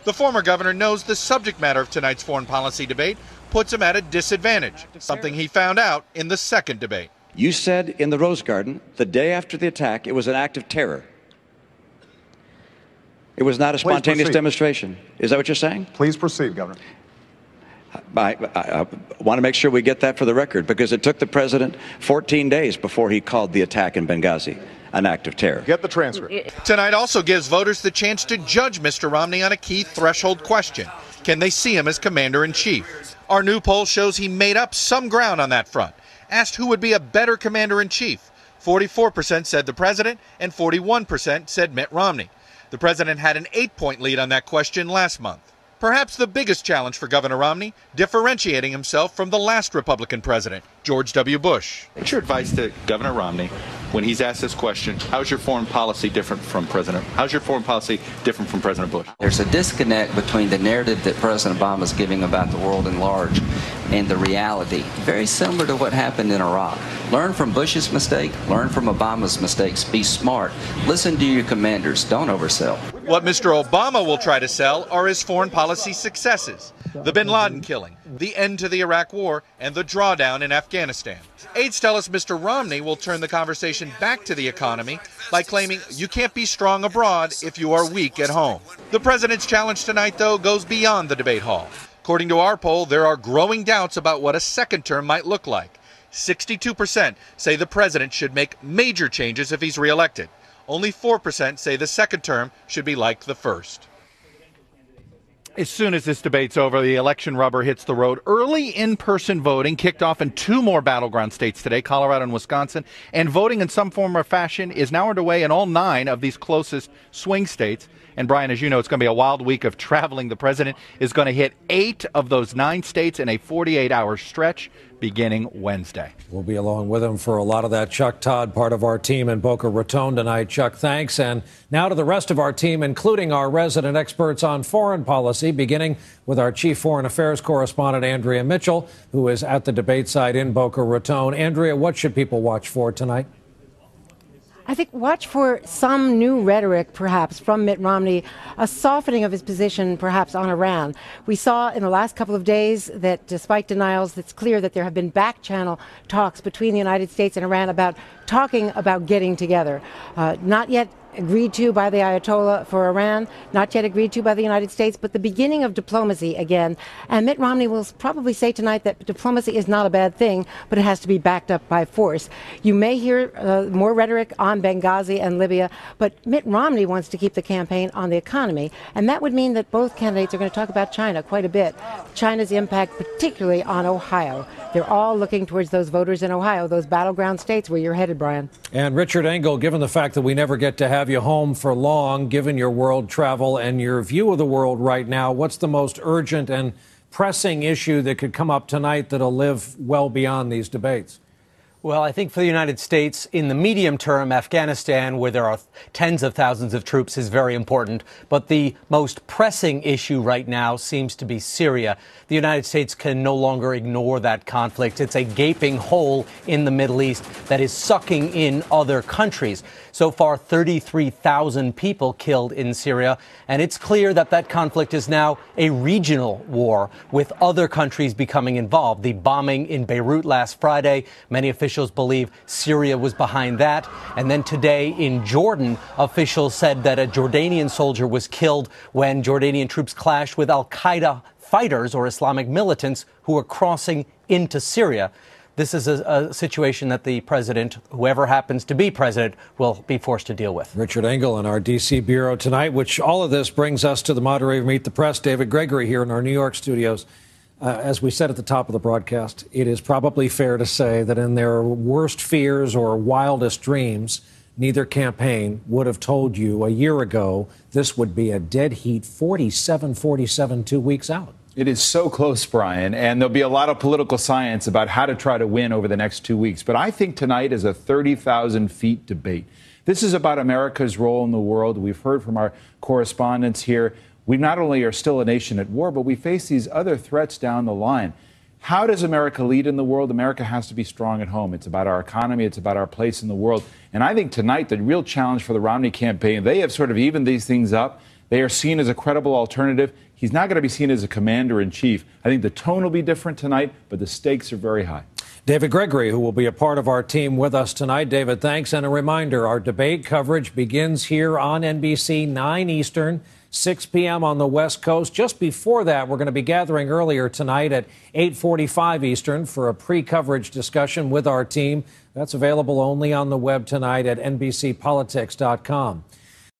The former governor knows the subject matter of tonight's foreign policy debate puts him at a disadvantage, something he found out in the second debate. You said in the Rose Garden, the day after the attack, it was an act of terror. It was not a spontaneous demonstration. Is that what you're saying? Please proceed, Governor. I want to make sure we get that for the record, because it took the president 14 days before he called the attack in Benghazi an act of terror. Get the transcript. Tonight also gives voters the chance to judge Mr. Romney on a key threshold question. Can they see him as commander-in-chief? Our new poll shows he made up some ground on that front. Asked who would be a better commander-in-chief, 44% said the president and 41% said Mitt Romney. The president had an 8-point lead on that question last month. Perhaps the biggest challenge for Governor Romney, differentiating himself from the last Republican president, George W. Bush. What's your advice to Governor Romney when he's asked this question? How's your foreign policy different from President Bush? There's a disconnect between the narrative that President Obama is giving about the world at large and the reality. Very similar to what happened in Iraq. Learn from Bush's mistake, learn from Obama's mistakes, be smart, listen to your commanders, don't oversell. What Mr. Obama will try to sell are his foreign policy successes. The bin Laden killing, the end to the Iraq War, and the drawdown in Afghanistan. Aides tell us Mr. Romney will turn the conversation back to the economy by claiming you can't be strong abroad if you are weak at home. The president's challenge tonight, though, goes beyond the debate hall. According to our poll, there are growing doubts about what a second term might look like. 62% say the president should make major changes if he's reelected. Only 4% say the second term should be like the first. As soon as this debate's over, the election rubber hits the road. Early in-person voting kicked off in 2 more battleground states today, Colorado and Wisconsin, and voting in some form or fashion is now underway in all 9 of these closest swing states. And Brian, as you know, it's going to be a wild week of traveling. The president is going to hit 8 of those 9 states in a 48-hour stretch beginning Wednesday. We'll be along with him for a lot of that. Chuck Todd, part of our team in Boca Raton tonight. Chuck, thanks. And now to the rest of our team, including our resident experts on foreign policy, beginning with our chief foreign affairs correspondent, Andrea Mitchell, who is at the debate site in Boca Raton. Andrea, what should people watch for tonight? I think watch for some new rhetoric, perhaps, from Mitt Romney, a softening of his position, perhaps, on Iran. We saw in the last couple of days that, despite denials, it's clear that there have been back-channel talks between the United States and Iran about talking about getting together. Not yet agreed to by the Ayatollah for Iran, not yet agreed to by the United States, but the beginning of diplomacy again. And Mitt Romney will probably say tonight that diplomacy is not a bad thing, but it has to be backed up by force. You may hear more rhetoric on Benghazi and Libya, but Mitt Romney wants to keep the campaign on the economy, and that would mean that both candidates are going to talk about China quite a bit. China's impact, particularly on Ohio. They're all looking towards those voters in Ohio, those battleground states where you're headed, Brian. And Richard Engel, given the fact that we never get to have you home for long, given your world travel and your view of the world right now, what's the most urgent and pressing issue that could come up tonight that'll live well beyond these debates? Well, I think for the United States, in the medium term, Afghanistan, where there are tens of thousands of troops, is very important. But the most pressing issue right now seems to be Syria. The United States can no longer ignore that conflict. It's a gaping hole in the Middle East that is sucking in other countries. So far, 33,000 people killed in Syria. And it's clear that that conflict is now a regional war, with other countries becoming involved. The bombing in Beirut last Friday, many officials believe Syria was behind that. And then today in Jordan, officials said that a Jordanian soldier was killed when Jordanian troops clashed with al-Qaeda fighters or Islamic militants who were crossing into Syria. This is a situation that the president, whoever happens to be president, will be forced to deal with. Richard Engel in our D.C. bureau tonight, which all of this brings us to the moderator of Meet the Press, David Gregory, here in our New York studios. As we said at the top of the broadcast, it is probably fair to say that in their worst fears or wildest dreams, neither campaign would have told you a year ago this would be a dead heat 47-47 2 weeks out. It is so close, Brian, and there'll be a lot of political science about how to try to win over the next 2 weeks. But I think tonight is a 30,000 feet debate. This is about America's role in the world. We've heard from our correspondents here. We not only are still a nation at war, but we face these other threats down the line. How does America lead in the world? America has to be strong at home. It's about our economy. It's about our place in the world. And I think tonight the real challenge for the Romney campaign, they have sort of evened these things up. They are seen as a credible alternative. He's not going to be seen as a commander-in-chief. I think the tone will be different tonight, but the stakes are very high. David Gregory, who will be a part of our team with us tonight. David, thanks. And a reminder, our debate coverage begins here on NBC, 9 Eastern, 6 p.m. on the West Coast. Just before that, we're going to be gathering earlier tonight at 8:45 Eastern for a pre-coverage discussion with our team. That's available only on the web tonight at nbcpolitics.com.